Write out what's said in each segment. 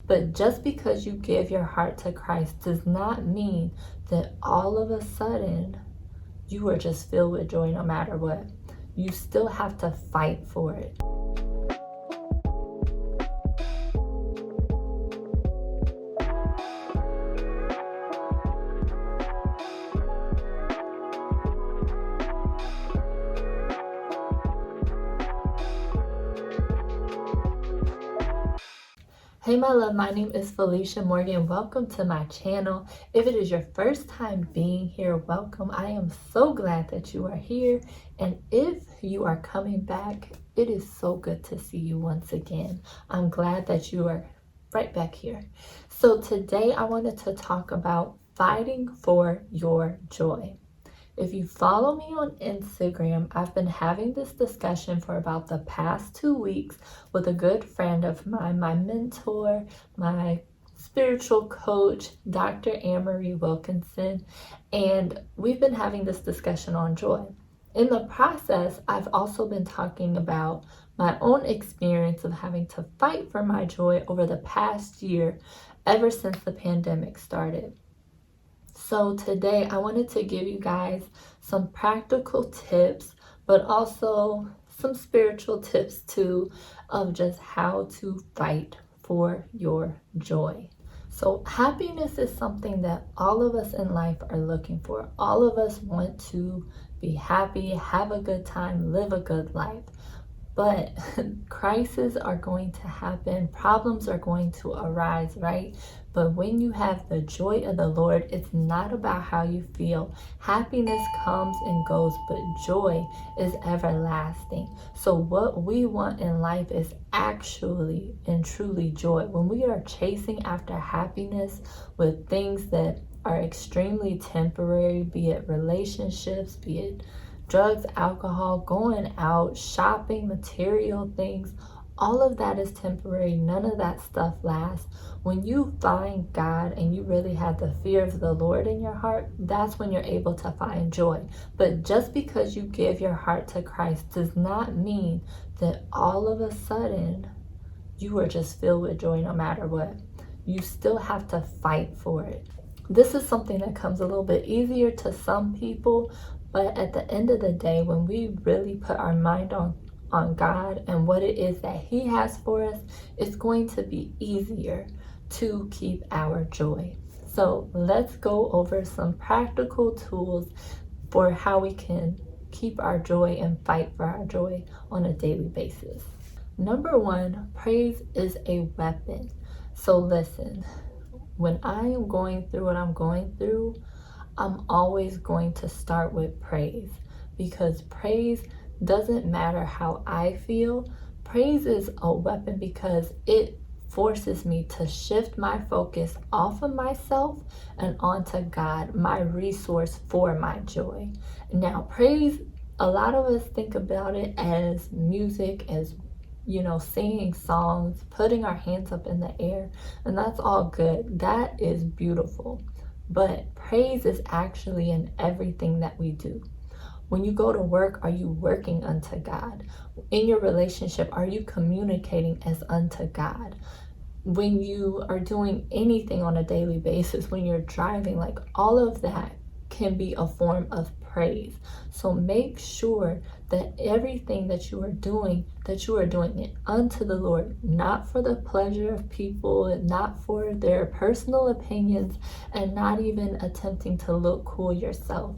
But just because you give your heart to Christ does not mean that all of a sudden you are just filled with joy no matter what. You still have to fight for it. Hey my love, my name is Felicia Morgan. Welcome to my channel. If it is your first time being here, welcome. I am so glad that you are here. And if you are coming back, it is so good to see you once again. I'm glad that you are right back here. So today I wanted to talk about fighting for your joy. If you follow me on Instagram, I've been having this discussion for about the past 2 weeks with a good friend of mine, my mentor, my spiritual coach, Dr. Anne-Marie Wilkinson, and we've been having this discussion on joy. In the process, I've also been talking about my own experience of having to fight for my joy over the past year, ever since the pandemic started. So today I wanted to give you guys some practical tips, but also some spiritual tips too, of just how to fight for your joy. So happiness is something that all of us in life are looking for. All of us want to be happy, have a good time, live a good life. But crises are going to happen, problems are going to arise, right? But when you have the joy of the Lord, it's not about how you feel. Happiness comes and goes, but joy is everlasting. So what we want in life is actually and truly joy. When we are chasing after happiness with things that are extremely temporary, be it relationships, be it drugs, alcohol, going out, shopping, material things, all of that is temporary. None of that stuff lasts. When you find God and you really have the fear of the Lord in your heart, that's when you're able to find joy. But just because you give your heart to Christ does not mean that all of a sudden you are just filled with joy no matter what. You still have to fight for it. This is something that comes a little bit easier to some people, but at the end of the day, when we really put our mind on God and what it is that He has for us, it's going to be easier to keep our joy. So let's go over some practical tools for how we can keep our joy and fight for our joy on a daily basis. Number one, praise is a weapon. So listen, when I am going through what I'm going through, I'm always going to start with praise, because praise doesn't matter how I feel. Praise is a weapon because it forces me to shift my focus off of myself and onto God, my resource for my joy. Now, praise, a lot of us think about it as music, as singing songs, putting our hands up in the air, and that's all good. That is beautiful. But praise is actually in everything that we do. When you go to work, are you working unto God? In your relationship, are you communicating as unto God? When you are doing anything on a daily basis, when you're driving, like all of that can be a form of praise. So make sure that everything that you are doing it unto the Lord, not for the pleasure of people, not for their personal opinions, and not even attempting to look cool yourself.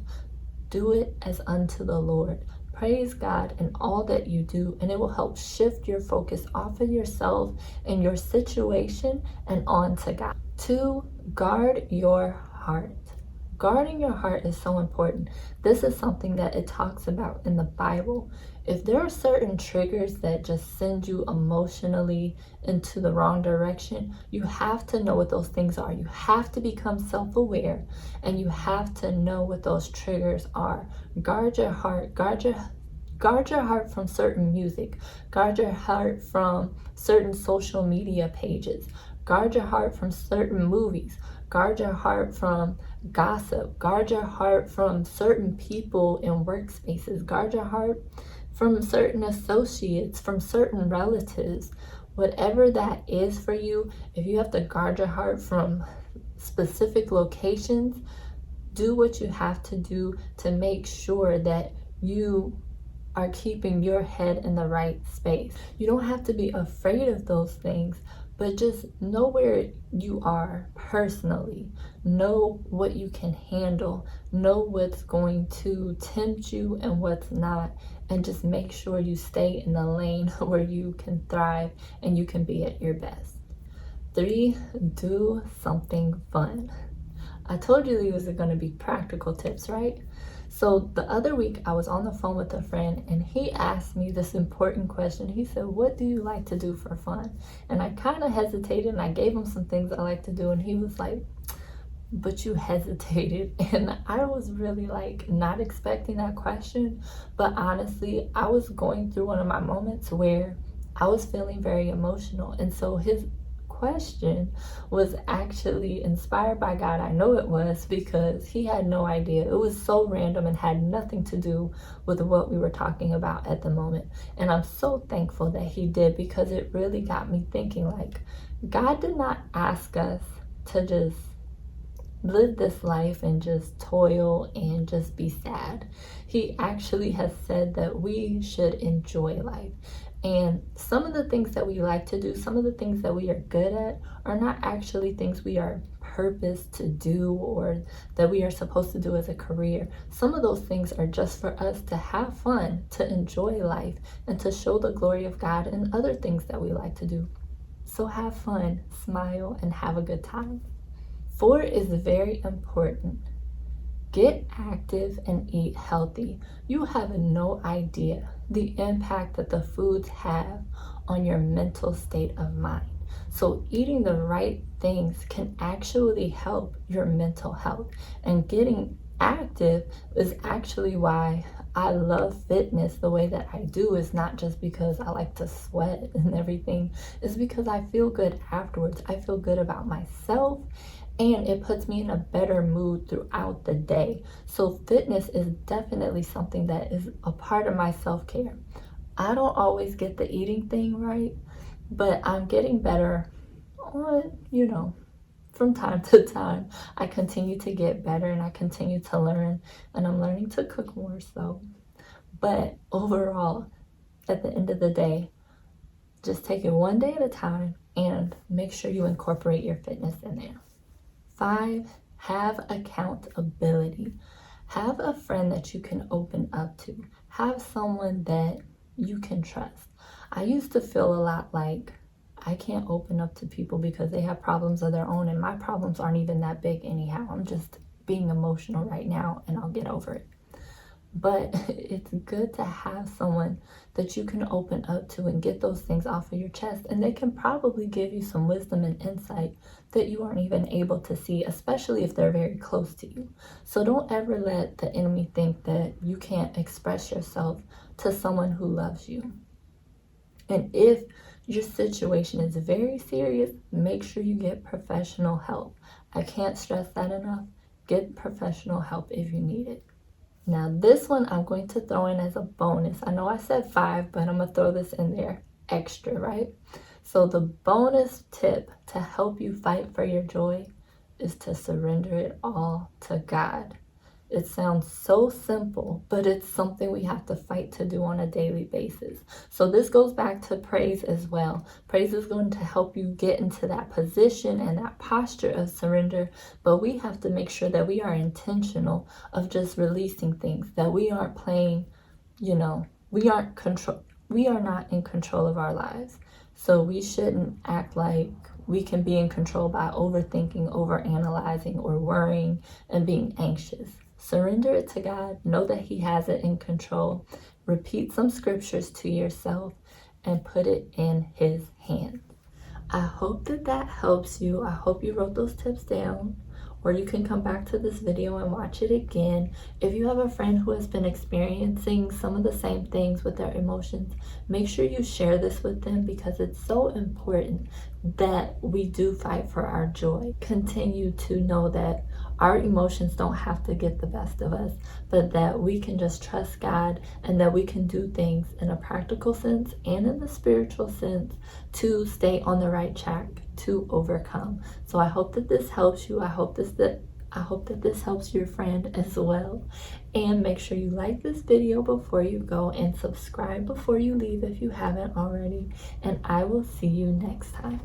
Do it as unto the Lord. Praise God in all that you do, and it will help shift your focus off of yourself and your situation and on to God. 2, guard your heart. Guarding your heart is so important. This is something that it talks about in the Bible. If there are certain triggers that just send you emotionally into the wrong direction, you have to know what those things are. You have to become self-aware, and you have to know what those triggers are. Guard your heart. Guard your heart from certain music. Guard your heart from certain social media pages. Guard your heart from certain movies. Guard your heart from gossip. Guard your heart from certain people in workspaces. Guard your heart from certain associates, from certain relatives. Whatever that is for you, if you have to guard your heart from specific locations, do what you have to do to make sure that you are keeping your head in the right space. You don't have to be afraid of those things, but just know where you are personally. Know what you can handle. Know what's going to tempt you and what's not. And just make sure you stay in the lane where you can thrive and you can be at your best. 3, do something fun. I told you these are going to be practical tips, right? So the other week I was on the phone with a friend and he asked me this important question. He said, what do you like to do for fun? And I kind of hesitated and I gave him some things I like to do. And he was like, but you hesitated. And I was really like not expecting that question. But honestly, I was going through one of my moments where I was feeling very emotional. And so his question was actually inspired by God. I know it was, because he had no idea. It was so random and had nothing to do with what we were talking about at the moment. And I'm so thankful that he did, because it really got me thinking, like, God did not ask us to just live this life and just toil and just be sad. He actually has said that we should enjoy life. And some of the things that we like to do, some of the things that we are good at, are not actually things we are purposed to do or that we are supposed to do as a career. Some of those things are just for us to have fun, to enjoy life, and to show the glory of God in other things that we like to do. So have fun, smile, and have a good time. 4 is very important. Get active and eat healthy. You have no idea the impact that the foods have on your mental state of mind. So eating the right things can actually help your mental health. And getting active is actually why I love fitness the way that I do. Is not just because I like to sweat and everything. It's because I feel good afterwards. I feel good about myself. And it puts me in a better mood throughout the day. So fitness is definitely something that is a part of my self-care. I don't always get the eating thing right, but I'm getting better on, from time to time. I continue to get better and I continue to learn, and I'm learning to cook more so. But overall, at the end of the day, just take it one day at a time and make sure you incorporate your fitness in there. 5, have accountability. Have a friend that you can open up to. Have someone that you can trust. I used to feel a lot like I can't open up to people because they have problems of their own, and my problems aren't even that big anyhow. I'm just being emotional right now and I'll get over it. But it's good to have someone that you can open up to and get those things off of your chest. And they can probably give you some wisdom and insight that you aren't even able to see, especially if they're very close to you. So don't ever let the enemy think that you can't express yourself to someone who loves you. And if your situation is very serious, make sure you get professional help. I can't stress that enough. Get professional help if you need it. Now this one I'm going to throw in as a bonus. I know I said 5, but I'm going to throw this in there extra, right? So the bonus tip to help you fight for your joy is to surrender it all to God. It sounds so simple, but it's something we have to fight to do on a daily basis. So this goes back to praise as well. Praise is going to help you get into that position and that posture of surrender, but we have to make sure that we are intentional of just releasing things, that we aren't playing, we are not in control of our lives. So we shouldn't act like we can be in control by overthinking, overanalyzing, or worrying and being anxious. Surrender it to God. Know that He has it in control. Repeat some scriptures to yourself and put it in His hands. I hope that helps you. I hope you wrote those tips down, or you can come back to this video and watch it again. If you have a friend who has been experiencing some of the same things with their emotions, make sure you share this with them, because it's so important that we do fight for our joy. Continue to know that our emotions don't have to get the best of us, but that we can just trust God and that we can do things in a practical sense and in the spiritual sense to stay on the right track to overcome. So I hope that this helps you. I hope that this helps your friend as well. And make sure you like this video before you go and subscribe before you leave if you haven't already. And I will see you next time.